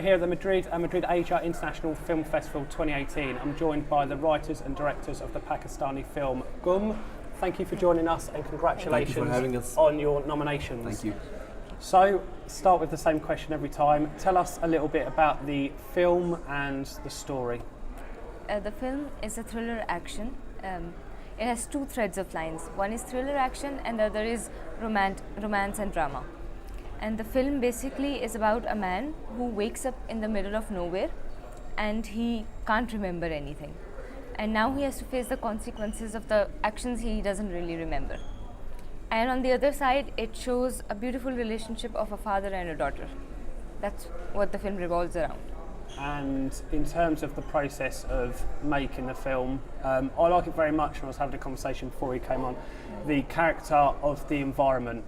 here at the Madrid Asia International Film Festival 2018. I'm joined by the writers and directors of the Pakistani film Gumm. Thank you for joining us and congratulations Thank you for having us. on your nominations. Thank you. So, start with the same question every time. Tell us a little bit about the film and the story. The film is a thriller action. It has two threads of lines. One is thriller action and the other is romance and drama. And the film basically is about a man who wakes up in the middle of nowhere and he can't remember anything. And now he has to face the consequences of the actions he doesn't really remember. And on the other side, it shows a beautiful relationship of a father and a daughter. That's what the film revolves around. And in terms of the process of making the film, I like it very much, and I was having a conversation before we came on. The character of the environment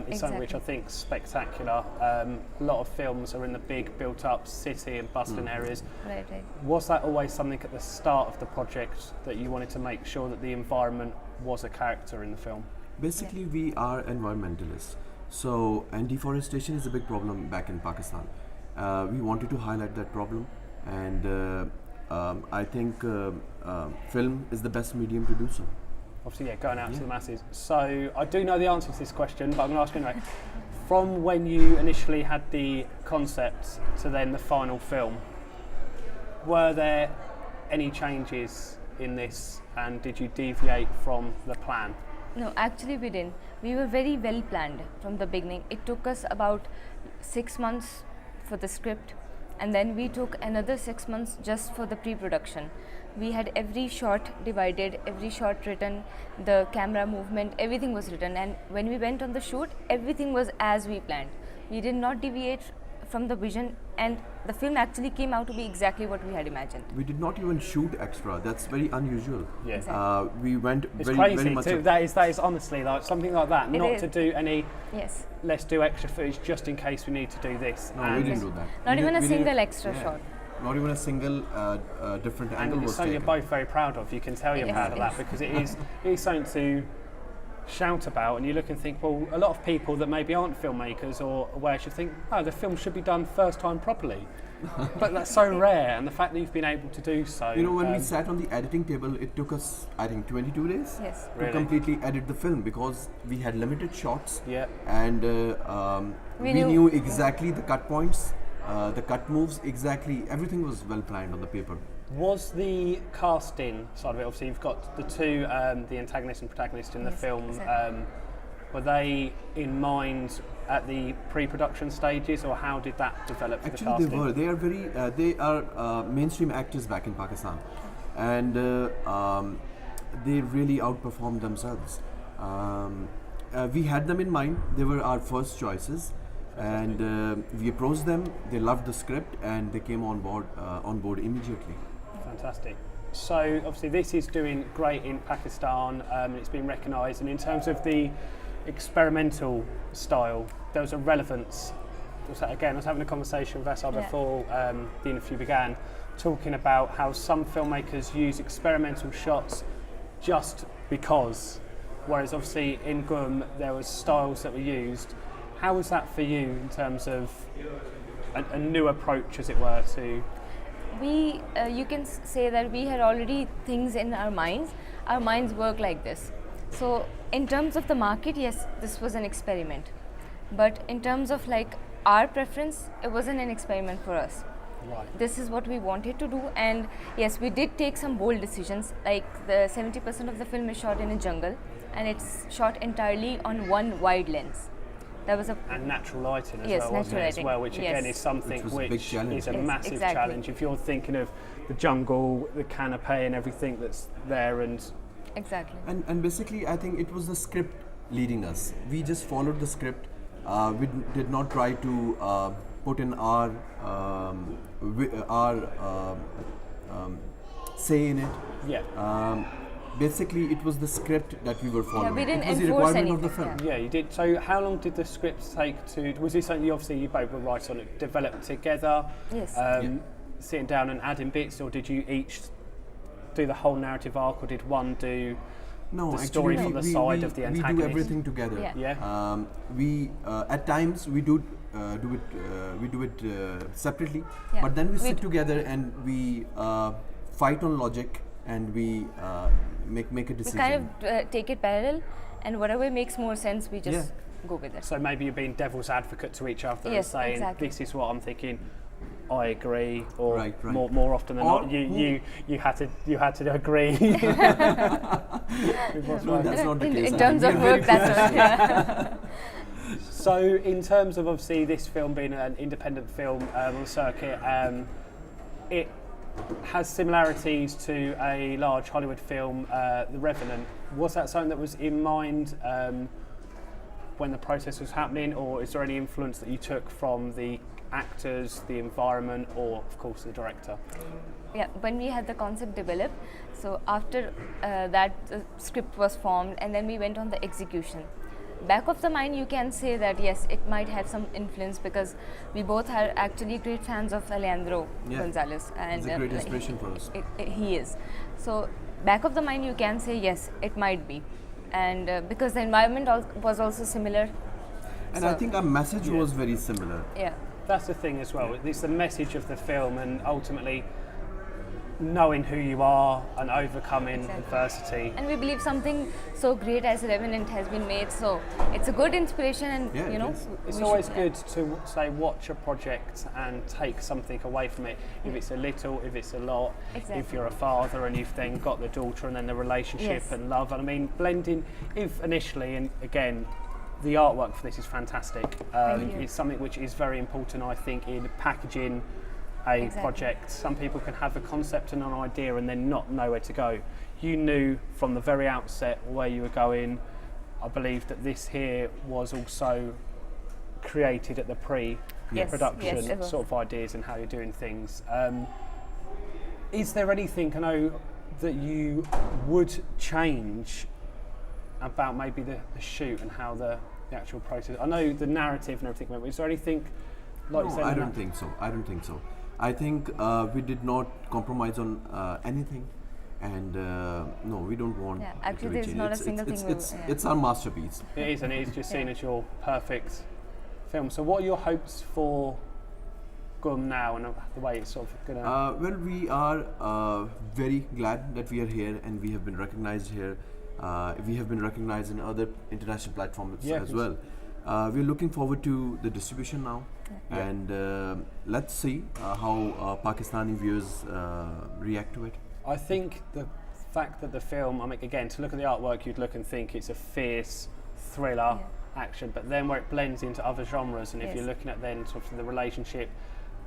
is something which I think is spectacular. A lot of films are in the big built-up city and bustling areas. Right. Was that always something at the start of the project that you wanted to make sure that the environment was a character in the film? Basically, we are environmentalists. So, and deforestation is a big problem back in Pakistan. We wanted to highlight that problem, and I think film is the best medium to do so. Obviously, going out to the masses. So, I do know the answer to this question, but I'm going to ask you anyway. From when you initially had the concept to then the final film, were there any changes in this, and did you deviate from the plan? No, actually we didn't. We were very well planned from the beginning. It took us about 6 months for the script, and then we took another 6 months just for the pre-production. We had every shot divided, every shot written, the camera movement, everything was written, and when we went on the shoot, everything was as we planned. We did not deviate from the vision, and the film actually came out to be exactly what we had imagined. We did not even shoot extra. That's very unusual. Yeah. Exactly. We went It's very, crazy very much. too. That is honestly like something like that. It Not is. to do any. Yes. Let's do extra footage just in case we need to do this. No, we didn't do that. Not We even did- a we single didn't- extra yeah. shot. Not even a single different angle And it's was something you're taken. both very proud of. You can tell you're Yes, proud of that yes. because it is something to shout about, and you look and think, well, a lot of people that maybe aren't filmmakers or aware should think, oh, the film should be done first time properly. But that's so rare, and the fact that you've been able to do so. You know, when we sat on the editing table, it took us, I think, 22 days Yes. to Really? completely edit the film because we had limited shots. Yeah. And We we knew- knew exactly the cut points, the cut moves, exactly. Everything was well planned on the paper. Was the casting side of it, obviously you've got the two, the antagonist and protagonist in the Yes, film, exactly. were they in mind at the pre-production stages, or how did that develop for the Actually, casting? they were. They are very. They are mainstream actors back in Pakistan, and they really outperformed themselves. We had them in mind. They were our first choices, and we approached them. They loved the script, and they came on board immediately. Fantastic. So obviously this is doing great in Pakistan, and it's been recognised, and in terms of the experimental style, there was a relevance. Again, I was having a conversation with Vassar Yeah. before the interview began, talking about how some filmmakers use experimental shots just because, whereas obviously in Gumm there was styles that were used. How was that for you in terms of a new approach, as it were, to... We, you can say that we had already things in our minds. Our minds work like this. So in terms of the market, yes, this was an experiment. But in terms of like our preference, it wasn't an experiment for us. Right. This is what we wanted to do, and yes, we did take some bold decisions. Like the 70% of the film is shot in a jungle, and it's shot entirely on one wide lens. That was a And natural lighting as Yes, well, wasn't natural it, as lighting. well, which again Yes. is something Which was a big challenge. is a Yes, massive exactly. challenge. If you're thinking of the jungle, the canopy and everything that's there, and exactly. And basically, I think it was the script leading us. We just followed the script. We did not try to put in our say in it. yeah. Basically, it was the script that we were following. we didn't it was the enforce requirement of the anything, film. Yeah, you did. So how long did the script take to, was this something you both were right on it, developed together? Yes. Sitting down and adding bits, or did you each do the whole narrative arc, or did one do No, the actually, story from the side of the we antagonist? do everything together. Yeah. Yeah. We at times we do it separately, Yeah. but then we We sit d- together and we fight on logic and we make a We decision. kind of take it parallel, and whatever makes more sense, we just go with it. So maybe you're being devil's advocate to each other and Yes, saying, exactly. this is what I'm thinking, I agree, or Right. more often than Or not, you had to agree. No, that's not the case. In terms of work, that's right. Yeah. So, in terms of obviously this film being an independent film on the circuit, it has similarities to a large Hollywood film, The Revenant. Was that something that was in mind when the process was happening, or is there any influence that you took from the actors, the environment, or of course the director? Yeah, when we had the concept developed, so after that script was formed, and then we went on the execution. Back of the mind, you can say that yes, it might have some influence because we both are actually great fans of Alejandro Gonzalez, and It's a great inspiration for us. he is. So back of the mind, you can say yes, it might be, and because the environment was also similar. And so, I think our message was very similar. yeah. That's the thing as well. It's the message of the film, and ultimately knowing who you are and overcoming Exactly. adversity. And we believe something so great as Revenant has been made, so it's a good inspiration, and Yeah, you it know, is. It's we always should- good to say watch a project and take something away from it. If it's a little, if it's a lot, if Exactly. you're a father and you've then got the daughter and then the relationship Yes. and love. And I mean, blending, if initially, and again, the artwork for this is fantastic. Thank you. It's something which is very important, I think, in packaging a Exactly. project. Some people can have a concept and an idea and then not know where to go. You knew from the very outset where you were going. I believe that this here was also created at the pre-production Yes, it was. sort of ideas and how you're doing things. Is there anything, I know, that you would change about maybe the shoot and how the actual process? I know the narrative and everything went, but is there anything like you No, said? I in don't that- think so. I think we did not compromise on anything, and no, we don't want. Yeah, it actually to be there's changed. not a It's- single it's, thing It's, we- it's our masterpiece. It is, and it is just seen Yeah. as your perfect film. So, what are your hopes for Gumm now and the way it's sort of going to? Well, we are very glad that we are here and we have been recognized here. We have been recognized in other international platforms Yeah, as please. well. We're looking forward to the distribution now, Yeah. and let's see how Pakistani viewers react to it. I think the fact that the film, I mean, again, to look at the artwork, you'd look and think it's a fierce thriller action, but then where it blends into other genres, and if Yes. you're looking at then sort of the relationship,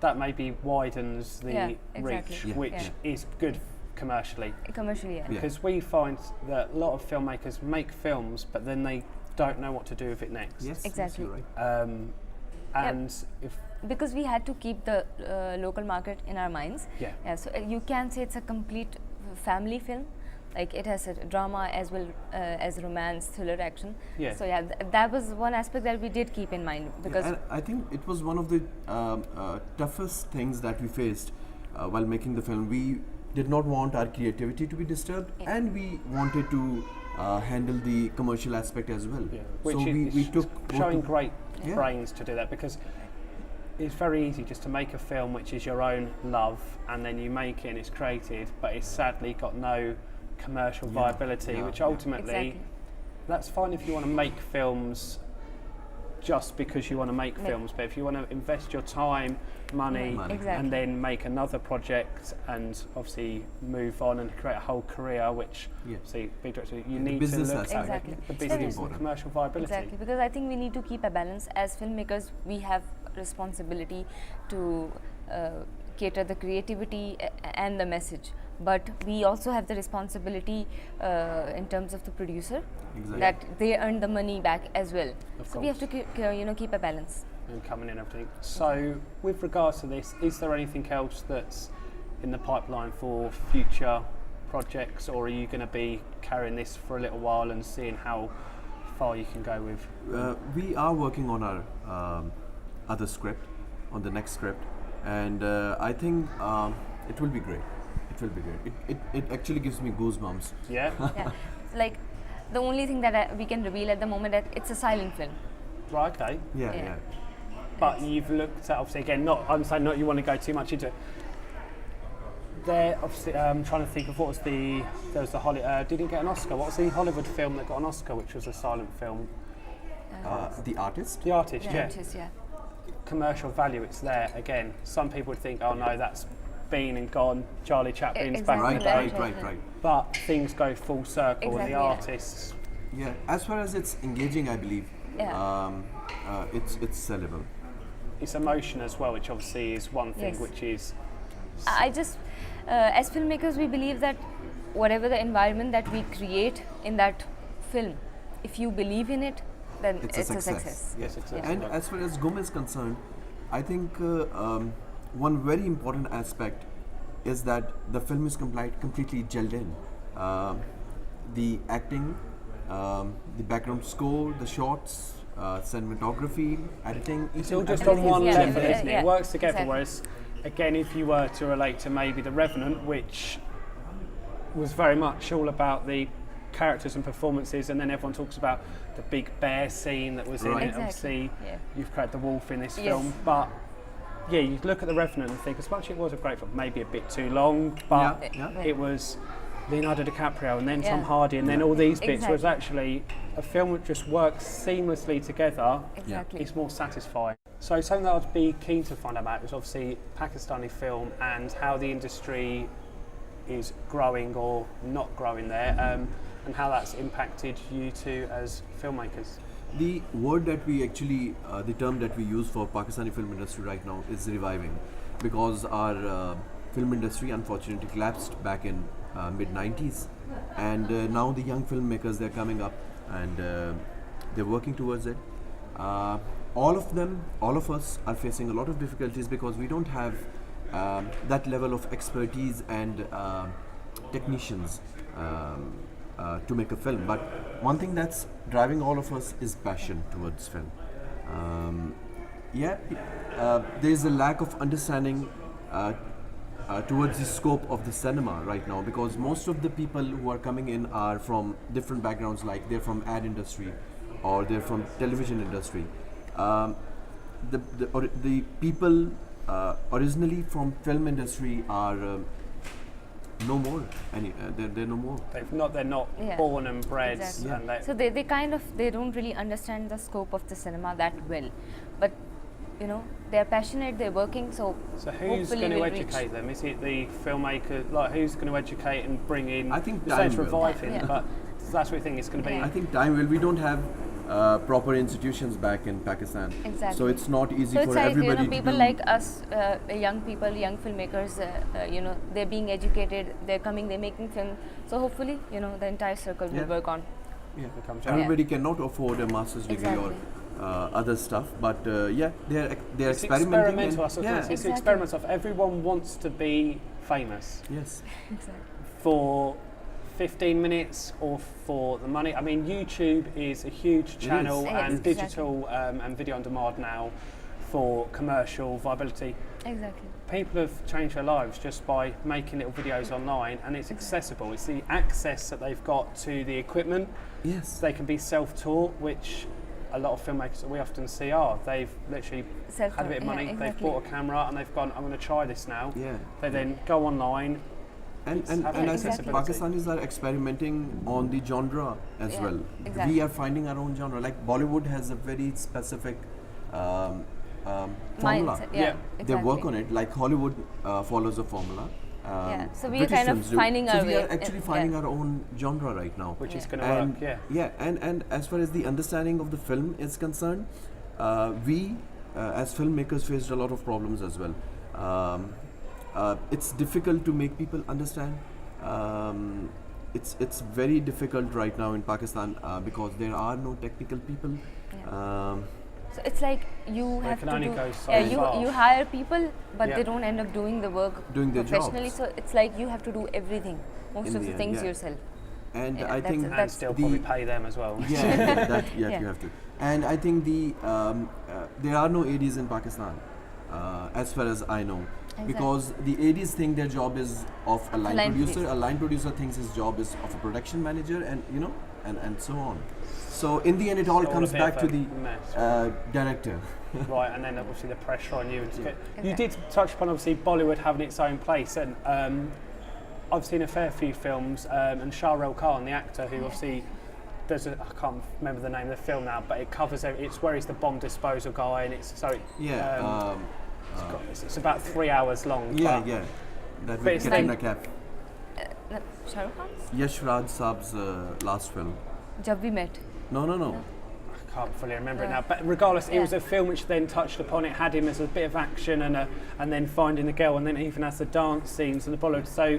that maybe widens the Yeah, exactly. reach, Yeah. which Yeah. is good commercially. commercially, yeah. Yeah. Because we find that a lot of filmmakers make films, but then they don't know what to do with it next. Yes, Exactly. Yes, you're right. And if Because we had to keep the local market in our minds. yeah, Yeah, so you can say it's a complete family film. Like it has a drama as well as romance, thriller, action. Yeah. So yeah, that was one aspect that we did keep in mind because And I think it was one of the toughest things that we faced while making the film. We did not want our creativity to be disturbed, Yeah. and we wanted to handle the commercial aspect as well. yeah. Which so is we took showing both- great Yeah. brains to do that, because it's very easy just to make a film which is your own love and then you make it and it's created, but it's sadly got no commercial Yeah, viability, yeah, which yeah. ultimately Exactly. that's fine if you want to make films just because you want to make Make- films, but if you want to invest your time, money, Money. Exactly. and then make another project and obviously move on and create a whole career, which Yeah. see big director, you The need to business look aspect. at Exactly. the It's business very and important. commercial viability. exactly, because I think we need to keep a balance as filmmakers. We have responsibility to cater the creativity and the message, but we also have the responsibility in terms of the producer Exactly. that they earn the money back as well. Of So we have to course. keep a balance. And coming in and everything. So, with regards to this, is there anything else that's in the pipeline for future projects, or are you going to be carrying this for a little while and seeing how far you can go with? We are working on our other script, on the next script, and I think it will be great. It will be great. It actually gives me goosebumps. Yeah. Yeah, like the only thing that we can reveal at the moment that it's a silent film. Right, okay. Yeah, Yeah. yeah. But you've looked at, obviously, again, I'm saying not you want to go too much into it. There, obviously, I'm trying to think of what was there was the didn't get an Oscar. What was the Hollywood film that got an Oscar, which was a silent film? The artist. The Artist, yeah. Artist, yeah. Commercial value, it's there. Again, some people would think, oh no, that's been and gone. Charlie Chaplin's back in the Exactly. day. Right. But things go full circle, and Exactly, the yeah. artists. Yeah. As far as it's engaging, I believe, Yeah. it's sellable. It's emotion as well, which obviously is one thing, Yes. which is I just, as filmmakers, we believe that whatever the environment that we create in that film, if you believe in it, then It's it's a a success. success. yes, it's And as far as Gumm is concerned, I think one very important aspect is that the film is completely gelled in. The acting, the background score, the shots, cinematography, editing. It's all just on everything one is yeah, level, gelled in. isn't it? yeah, It works together. exactly. Whereas, again, if you were to relate to maybe The Revenant, which was very much all about the characters and performances, and then everyone talks about the big bear scene that was in Right. it. Exactly, Obviously, yeah. you've created the wolf in this Yes. film, but yeah, you look at The Revenant and think, as much as it was a great film, maybe a bit too long, but Yeah. it was Leonardo DiCaprio and then Tom Yeah. Hardy and then all these bits was Exactly. actually a film that just works seamlessly together. Exactly. It's more satisfying. So something that I'd be keen to find out about is obviously Pakistani film and how the industry is growing or not growing there, and how that's impacted you two as filmmakers. The word that we actually, the term that we use for Pakistani film industry right now is reviving, because our film industry unfortunately collapsed back in mid 90s, and now the young filmmakers, they're coming up and they're working towards it. All of us are facing a lot of difficulties because we don't have that level of expertise and technicians to make a film. But one thing that's driving all of us is passion towards film. There is a lack of understanding towards the scope of the cinema right now, because most of the people who are coming in are from different backgrounds, like they're from ad industry or they're from television industry. The people originally from film industry are no more. They're no more. They're not Yeah. born and bred, Exactly. and they, So they kind of, they don't really understand the scope of the cinema that well, but you know, they're passionate, they're working, so So who's hopefully going to we'll educate reach. them? Is it the filmmaker? Like, who's going to educate and bring in? I think you say it's time will. reviving, Yeah. but that's what we think it's going to be. Yeah. I think time will. We don't have proper institutions back in Pakistan, Exactly. so it's not easy So it's for like, everybody you know, people to do. like us, young people, young filmmakers, you know, they're being educated, they're coming, they're making film. So hopefully, you know, the entire circle Yeah. will work on. Yeah. Becomes Everybody cannot afford a master's degree Exactly. or other stuff, but they're It's experimenting. experimental. It's Exactly. experimental. Everyone wants to be famous Yes. Exactly. for 15 minutes or for the money. I mean, YouTube is a huge channel Yes, and exactly. digital and video on demand now for commercial viability. Exactly. People have changed their lives just by making little videos online, and it's accessible. It's the access that they've got to the equipment. Yes. They can be self-taught, which a lot of filmmakers that we often see are. They've literally had a bit of money, yeah, they've exactly. bought a camera and they've gone, I'm going to try this now. Yeah. They then go online. And having I think accessibility. Pakistanis are experimenting on the genre as Yeah, well. exactly. We are finding our own genre. Like Bollywood has a very specific formula. Mindset, Yeah. yeah. They work exactly. on it. Like Hollywood follows a formula. Yeah, so we are British kind of films do. finding so our we way are actually in- finding yeah. our own genre right now. Which is Yeah. going to And work, yeah. and as far as the understanding of the film is concerned, we as filmmakers faced a lot of problems as well. It's difficult to make people understand. It's very difficult right now in Pakistan because there are no technical people. So it's like you They have can to only do. go so Yeah, far. you hire people, but Yeah. they don't end up doing the work Doing their professionally. jobs. So it's like you have to do everything, most In of the the end, things yeah. yourself. And Yeah, I that's think a- And that's still the- probably pay them as well. yeah, Yeah. you have to. And I think there are no ADs in Pakistan, as far as I know, because the ADs think their job is of a line line producer. producer. A line producer thinks his job is of a production manager, and and so on. So in the end, it all It's all comes a bit back of to a the mess. director. Right, and then obviously the pressure on you. You Okay. did touch upon obviously Bollywood having its own place, and I've seen a fair few films, and Shah Rukh Khan, the actor, who obviously there's I can't remember the name of the film now, but it covers it's where he's the bomb disposal guy, and it's so Yeah. it's about 3 hours long. Yeah, but yeah. That but will it's get like- in a cap. Shah Rukh Khan's Yash Raj Saab's last film. Jab We Met. No. I can't fully remember it Yeah. now, but regardless, it Yeah. was a film which then touched upon it, had him as a bit of action and then finding the girl, and then even has the dance scenes and the Bollywood. So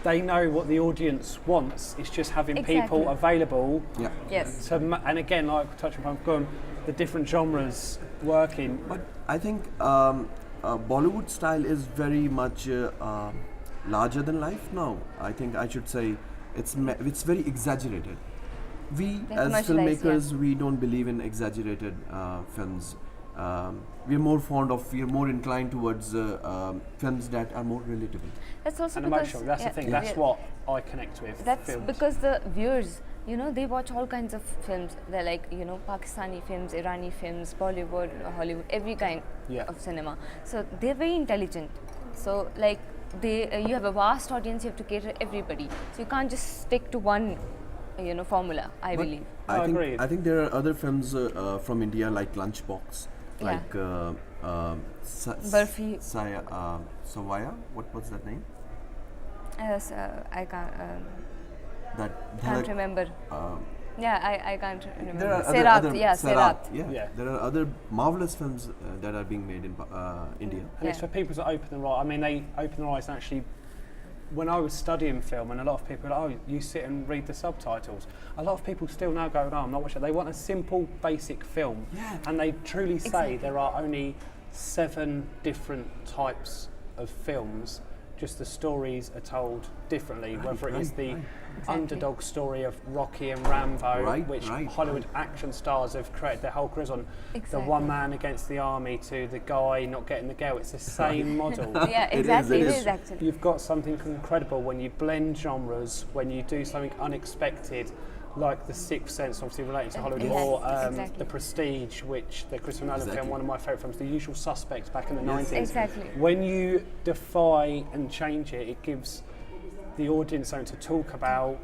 they know what the audience wants. It's just having people Exactly. available Yeah. Yes. to, and again, like touching upon Gumm, the different genres working. But I think Bollywood style is very much larger than life now. I think I should say it's very exaggerated. We They're as commercialized, filmmakers, we don't believe in exaggerated films. We're more inclined towards films that are more relatable. That's also And because emotional. That's the thing. yeah, That's what I connect with. That's films. because the viewers, they watch all kinds of films. They're like, Pakistani films, Irani films, Bollywood, Hollywood, every kind Yeah. of cinema. So they're very intelligent. So like you have a vast audience. You have to cater everybody. So you can't just stick to one, formula. I But believe. I think agree. I think there are other films from India like Lunchbox, Yeah. like Burfi. Savaya. What was that name? I can't That remember. I can't remember. There are Serat, other yeah, Serat. Yeah. There are other marvelous films that are being made in India. And it's Yeah. for people to open their eyes. I mean, they open their eyes and actually. When I was studying film, and a lot of people are like, oh, you sit and read the subtitles. A lot of people still now go, no, I'm not watching it. They want a simple, basic film. Yeah. And they truly say Exactly. there are only 7 different types of films, just the stories are told differently, whether it is the underdog story of Rocky and Rambo, which Hollywood action stars have created their whole careers on. The Exactly. one man against the army to the guy not getting the girl. It's the same model. Yeah, It is, exactly. it It is. is actually. You've got something incredible when you blend genres, when you do something unexpected, like The Sixth Sense, obviously relating to Hollywood, Yes, or exactly. The Prestige, which the Christopher Nolan film, Exactly. one of my favourite films, The Usual Suspects back in the Yes. 90s. Exactly. When you defy and change it, it gives the audience something to talk about.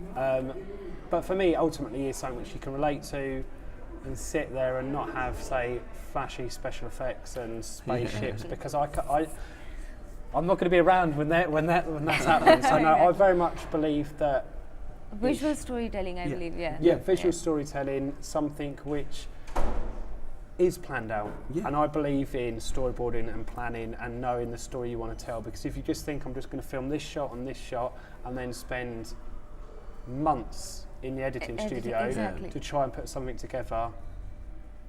But for me, ultimately, it's something which you can relate to and sit there and not have, say, flashy special effects and spaceships, because I'm not going to be around when that's happening. So no, I very much believe that Visual storytelling, I Yeah. believe. Yeah. yeah, visual storytelling, something which is planned out. Yeah. And I believe in storyboarding and planning and knowing the story you want to tell, because if you just think I'm just going to film this shot and this shot and then spend months in the editing studio exactly. to try and put something together,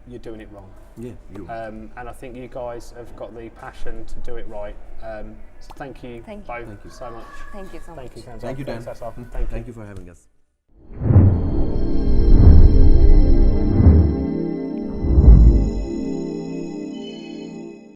you're doing it wrong. Yeah, you. And I think you guys have got the passion to do it right. So thank you Thank you. both Thank you. so much. Thank you so much. Thank you, Kanzai. Thank you, Dan. Thanks, Asaf. Thank you. Thank you for having us.